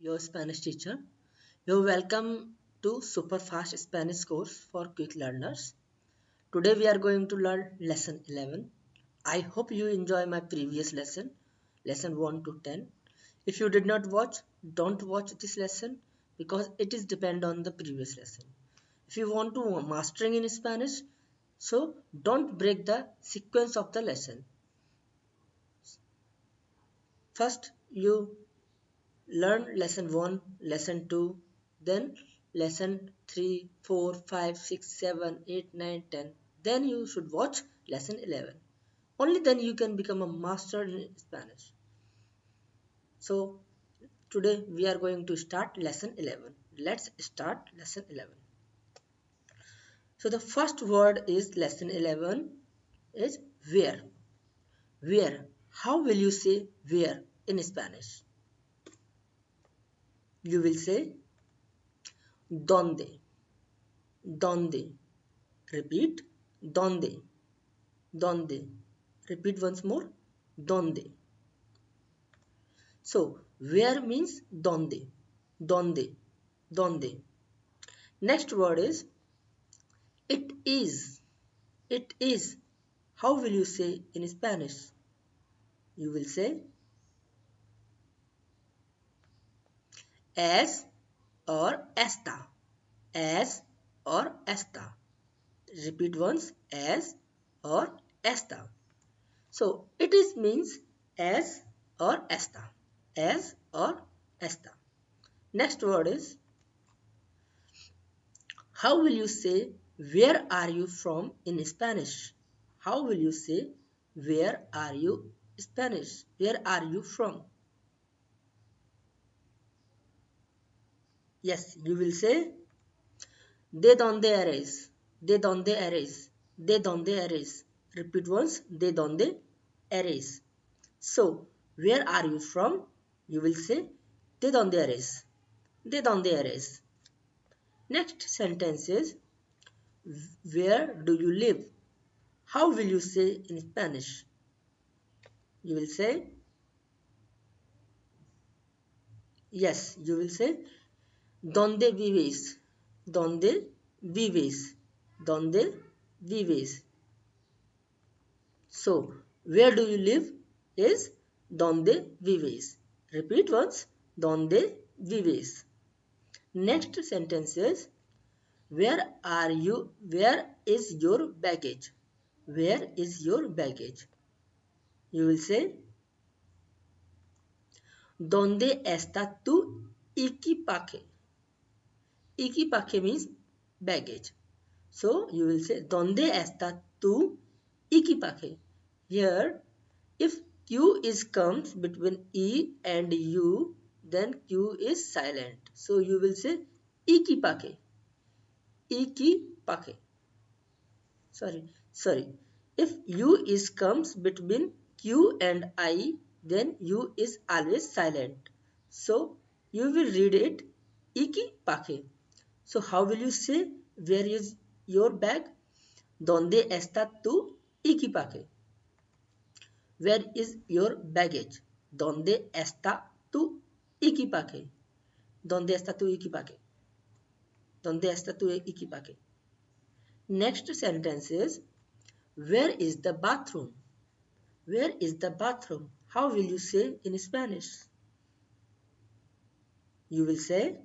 your Spanish teacher. You're welcome to Super Fast Spanish course for quick learners. Today we are going to learn lesson 11. I hope you enjoy my previous lesson 1 to 10. If you did not watch, don't watch this lesson because it is depend on the previous lesson. If you want to mastering in Spanish, so don't break the sequence of the lesson. First you learn lesson 1, lesson 2, then lesson 3, 4, 5, 6, 7, 8, 9, 10. Then you should watch lesson 11. Only then you can become a master in Spanish. So today we are going to start lesson 11. Let's start lesson 11. So the first word is lesson 11 is where. Where. How will you say where in Spanish? You will say donde. Donde. Repeat. Donde. Donde. Repeat once more. Donde. So, where means donde. Donde. Donde. Next word is it is. It is. How will you say in Spanish? You will say es or esta. Es or esta. Repeat once. Es or esta. So, it is means es or esta. Es or esta. Next word is how will you say where are you from in Spanish? How will you say where are you Spanish? Where are you from? Yes, you will say de donde eres. De donde eres. De donde eres. Repeat once. De donde eres. So, where are you from? You will say de donde eres. De donde eres. Next sentence is where do you live? How will you say in Spanish? You will say, yes, you will say, Donde vives? Donde vives? Donde vives? So, where do you live is Donde vives. Repeat once, Donde vives. Next sentence is, where are you? Where is your baggage? Where is your baggage? You will say, ¿Dónde está tu equipaje? Equipaje means baggage. So you will say ¿Dónde está tu equipaje? Here, if Q is comes between E and U, then Q is silent. So you will say equipaje. Equipaje. Sorry. If U is comes between Q and I, then U is always silent. So you will read it equipaje. So how will you say where is your bag? ¿Dónde está tu equipaje? Where is your baggage? ¿Dónde está tu equipaje? ¿Dónde está tu equipaje? ¿Dónde está tu equipaje? Next sentence is where is the bathroom? Where is the bathroom? How will you say in Spanish? You will say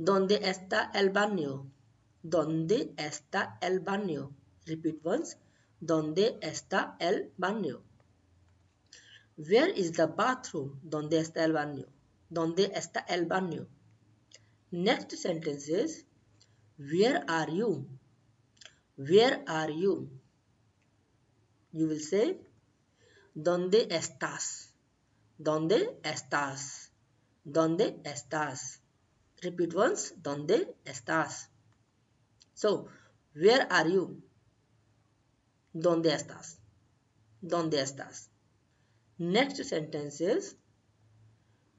¿Dónde está el baño? ¿Dónde está el baño? Repeat once. ¿Dónde está el baño? Where is the bathroom? ¿Dónde está el baño? ¿Dónde está el baño? Next sentence is where are you? Where are you? You will say ¿Dónde estás? ¿Dónde estás? ¿Dónde estás? Repeat once. ¿Dónde estás? So, where are you? ¿Dónde estás? ¿Dónde estás? Next sentence is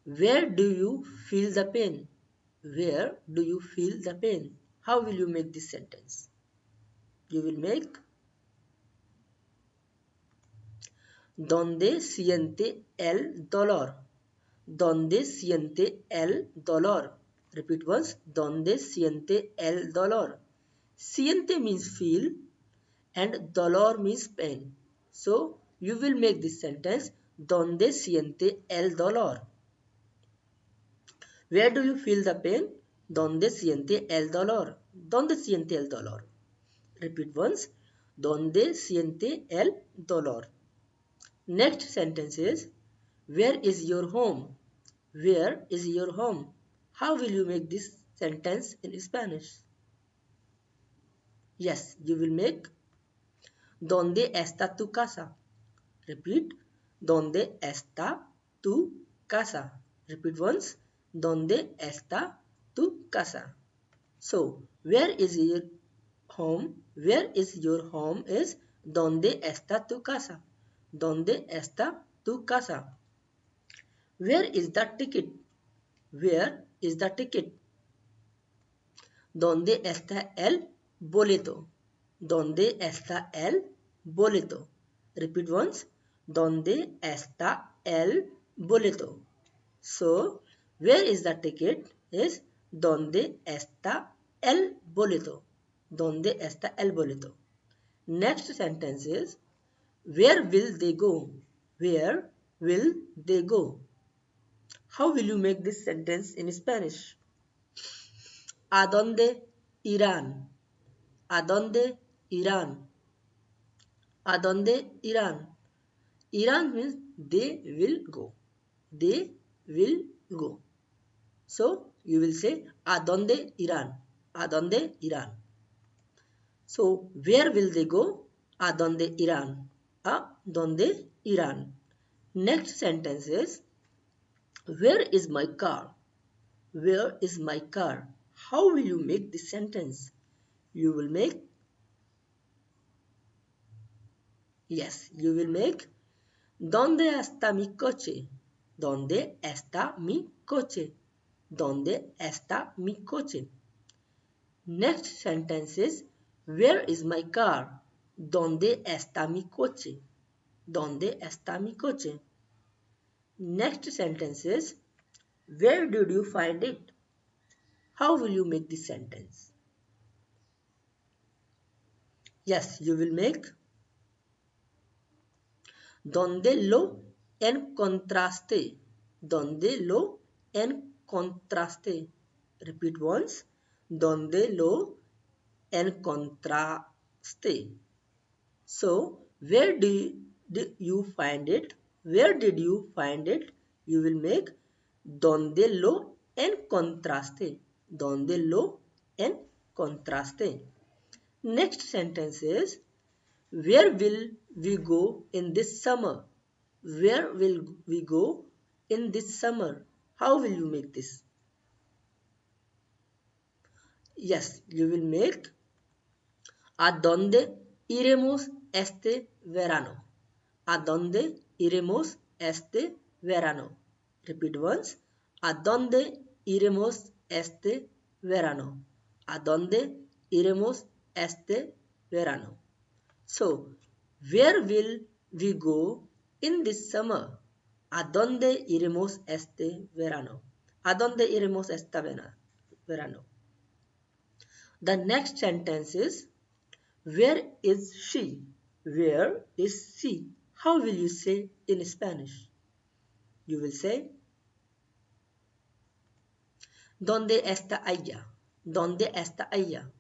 where do you feel the pain? Where do you feel the pain? How will you make this sentence? You will make ¿Dónde siente el dolor? ¿Dónde siente el dolor? Repeat once. ¿Dónde siente el dolor? Siente means feel and dolor means pain. So you will make this sentence. ¿Dónde siente el dolor? Where do you feel the pain? ¿Dónde siente el dolor? ¿Dónde siente el dolor? Repeat once. ¿Dónde siente el dolor? Next sentence is, where is your home? Where is your home? How will you make this sentence in Spanish? Yes, you will make, ¿dónde está tu casa? Repeat, ¿dónde está tu casa? Repeat once, ¿dónde está tu casa? So, where is your home? Where is your home is, ¿dónde está tu casa? ¿Dónde está tu casa? Where is the ticket? Where is the ticket? ¿Dónde está el boleto? ¿Dónde está el boleto? Repeat once. ¿Dónde está el boleto? So, where is the ticket is, ¿dónde está el boleto? ¿Dónde está el boleto? Next sentence is, where will they go? Where will they go? How will you make this sentence in Spanish? ¿A dónde irán? ¿A dónde irán? ¿A dónde irán? Irán means they will go. They will go. So you will say, ¿a dónde irán? ¿A dónde irán? So where will they go? ¿A dónde irán? ¿A dónde irán? Next sentence is, where is my car? Where is my car? How will you make this sentence? You will make, yes, you will make, ¿dónde está mi coche? ¿Dónde está mi coche? ¿Dónde está mi coche? Next sentence is, where is my car? ¿Dónde está mi coche? ¿Dónde está mi coche? Next sentence is, where did you find it? How will you make this sentence? Yes, you will make, ¿dónde lo encontraste? ¿Dónde lo encontraste? Repeat once. ¿Dónde lo encontraste? So, where did you find it? Where did you find it? You will make, ¿dónde lo encontraste? ¿Dónde lo encontraste? Next sentence is, where will we go in this summer? Where will we go in this summer? How will you make this? Yes, you will make, ¿a dónde iremos este verano? ¿A dónde iremos este verano? Repeat once. ¿A dónde iremos este verano? ¿A dónde iremos este verano? So, where will we go in this summer? ¿A dónde iremos este verano? ¿A dónde iremos este verano? The next sentence is, where is she? Where is she? How will you say in Spanish? You will say, ¿dónde está ella? ¿Dónde está ella?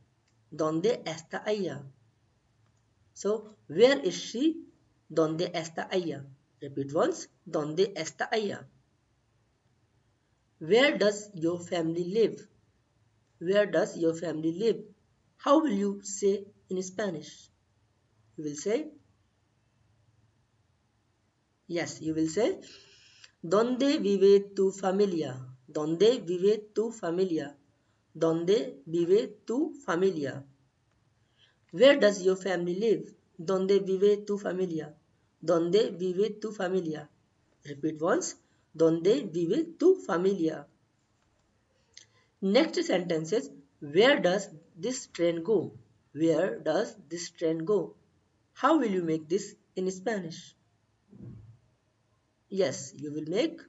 ¿Dónde está ella? So, where is she? ¿Dónde está ella? Repeat once. ¿Dónde está ella? Where does your family live? Where does your family live? How will you say in Spanish? You will say, yes, you will say, ¿dónde vive tu familia? ¿Dónde vive tu familia? ¿Dónde vive tu familia? Where does your family live? ¿Dónde vive tu familia? ¿Dónde vive tu familia? Repeat once. ¿Dónde vive tu familia? Next sentence is, where does this train go? Where does this train go? How will you make this in Spanish? Yes, you will make,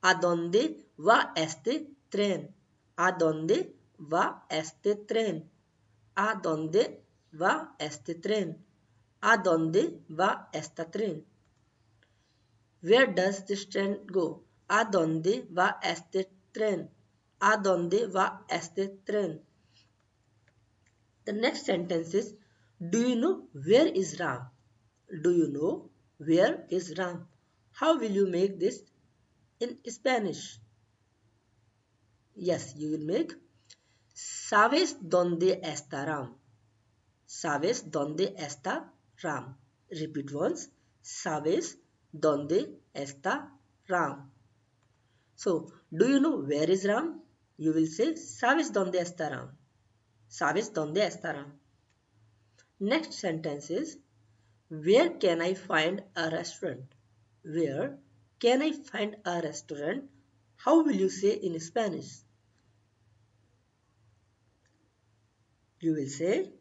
¿A dónde va este tren? ¿A dónde va este tren? ¿A dónde va este tren? ¿A dónde va esta tren? Where does this train go? ¿A dónde va este tren? ¿A dónde va este tren? The next sentence is, do you know where is Ram? Do you know where is Ram? How will you make this in Spanish? Yes, you will make ¿Sabes dónde está Ram? ¿Sabes dónde está Ram? Repeat once. ¿Sabes dónde está Ram? So, do you know where is Ram? You will say ¿Sabes dónde está Ram? ¿Sabes dónde está Ram? Next sentence is, where can I find a restaurant? Where can I find a restaurant? How will you say in Spanish? You will say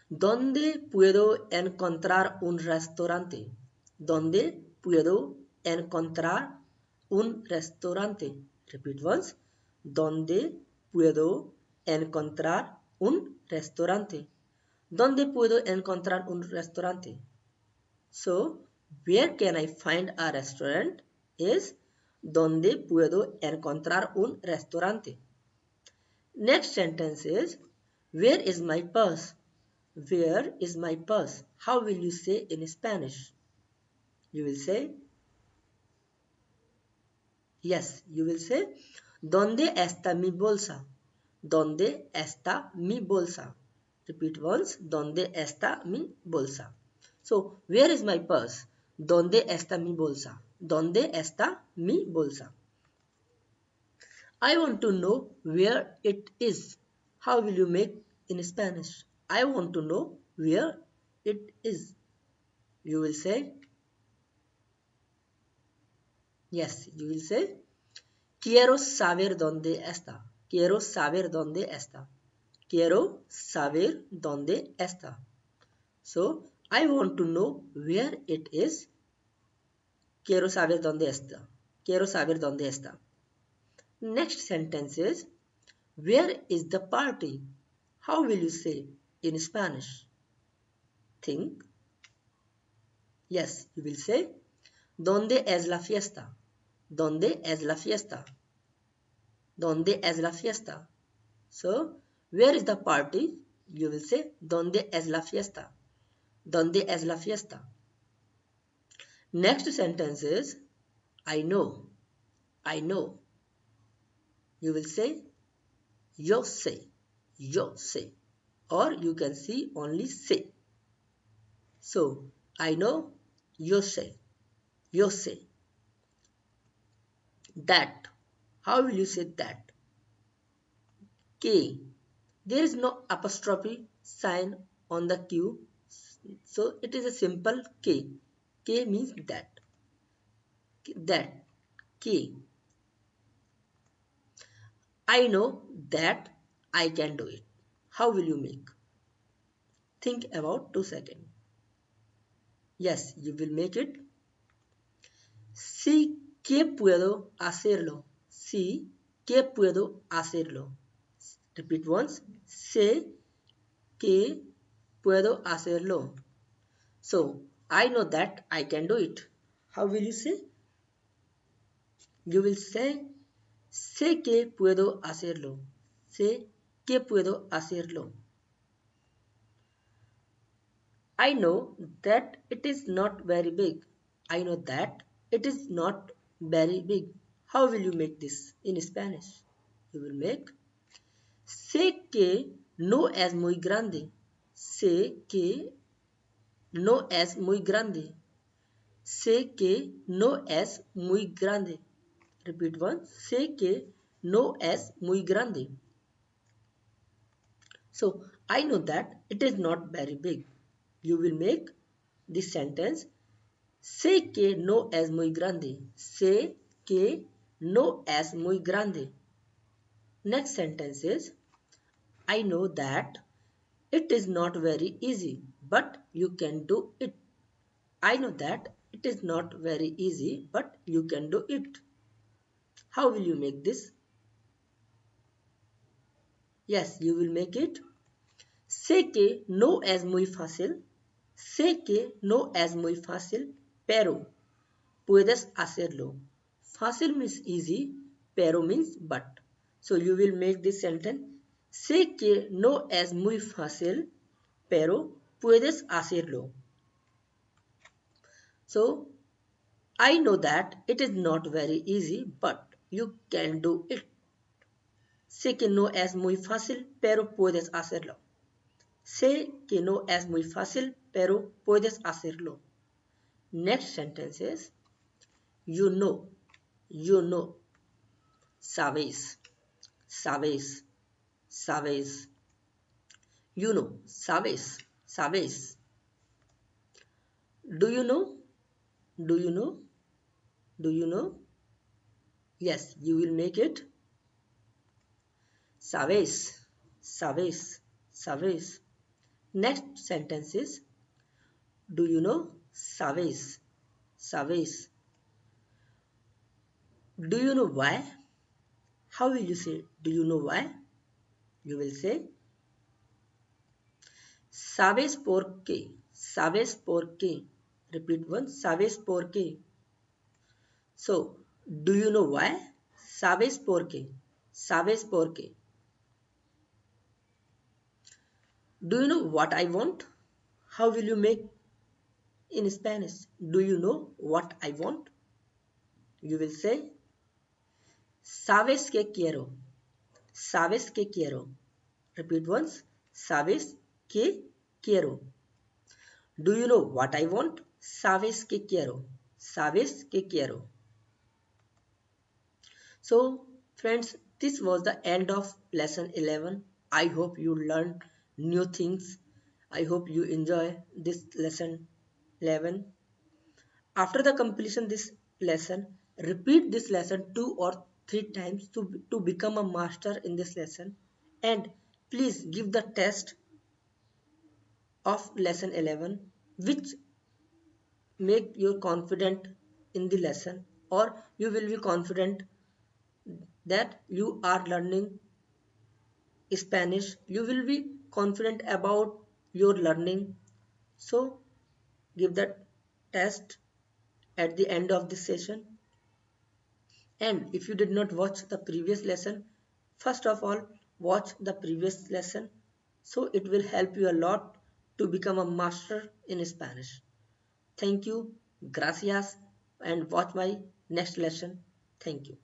¿Dónde puedo encontrar un restaurante? ¿Dónde puedo encontrar un restaurante? Repeat once. ¿Dónde puedo encontrar un restaurante? ¿Dónde puedo encontrar un restaurante? So, where can I find a restaurant is ¿Dónde puedo encontrar un restaurante? Next sentence is, where is my purse? Where is my purse? How will you say in Spanish? You will say, yes, you will say, ¿Dónde está mi bolsa? ¿Dónde está mi bolsa? Repeat once, ¿Dónde está mi bolsa? So, where is my purse? ¿Dónde está mi bolsa? ¿Dónde está mi bolsa? I want to know where it is. How will you make in Spanish? I want to know where it is. You will say, yes, you will say, quiero saber dónde está. Quiero saber dónde está. Quiero saber dónde está. So, I want to know where it is. Quiero saber dónde está. Quiero saber dónde está. Next sentence is, where is the party? How will you say in Spanish? Think. Yes, you will say, ¿Dónde es la fiesta? ¿Dónde es la fiesta? ¿Dónde es la fiesta? So, where is the party? You will say, ¿Dónde es la fiesta? ¿Dónde es la fiesta? Next sentence is, I know. I know. You will say, yo sé. Yo sé. Or you can see only say. So, I know, yo sé. Yo sé. That. How will you say that? K. There is no apostrophe sign on the Q. So it is a simple K. K means that. That. K. I know that I can do it. How will you make? Think about 2 seconds. Yes, you will make it. Sí que puedo hacerlo. Sí que puedo hacerlo. Repeat once. Sé que puedo hacerlo. So, I know that I can do it. How will you say? You will say, sé que puedo hacerlo. Sé que puedo hacerlo. I know that it is not very big. I know that it is not very big. How will you make this in Spanish? You will make, sé que no es muy grande. Sé que no es muy grande. Sé que no es muy grande. Repeat once. Sé que no es muy grande. So, I know that it is not very big. You will make this sentence. Sé que no es muy grande. Sé que no es muy grande. Next sentence is, I know that it is not very easy, but you can do it. I know that it is not very easy, but you can do it. How will you make this? Yes, you will make it. Sé que no es muy fácil. Sé que no es muy fácil, pero puedes hacerlo. Fácil means easy, pero means but. So you will make this sentence. Sé que no es muy fácil, pero puedes hacerlo. So I know that it is not very easy, but you can do it. Sé que no es muy fácil, pero puedes hacerlo. Sé que no es muy fácil, pero puedes hacerlo. Next sentence is, you know, you know, sabes, sabes, sabes. You know, sabes, sabes. Do you know? Do you know? Do you know? Yes, you will make it. Sabes, sabes, sabes. Next sentence is, do you know? Sabes, sabes. Do you know why? How will you say, do you know why? You will say, sabes por qué, sabes por qué. Repeat once, sabes por qué. So, do you know why? Sabes por qué, sabes por qué. Do you know what I want? How will you make in Spanish? Do you know what I want? You will say, sabes que quiero, sabes que quiero. Repeat once, sabes que quiero. Do you know what I want? Sabes que quiero, sabes que quiero. So, friends, this was the end of lesson 11. I hope you learned new things. I hope you enjoy this lesson 11. After the completion this lesson, repeat this lesson 2 or 3 times to become a master in this lesson. And please give the test of lesson 11 which make you confident in the lesson, or you will be confident that you are learning Spanish. You will be confident about your learning. So give that test at the end of this session. And if you did not watch the previous lesson, first of all, watch the previous lesson. So it will help you a lot to become a master in Spanish. Thank you, gracias, and watch my next lesson. Thank you.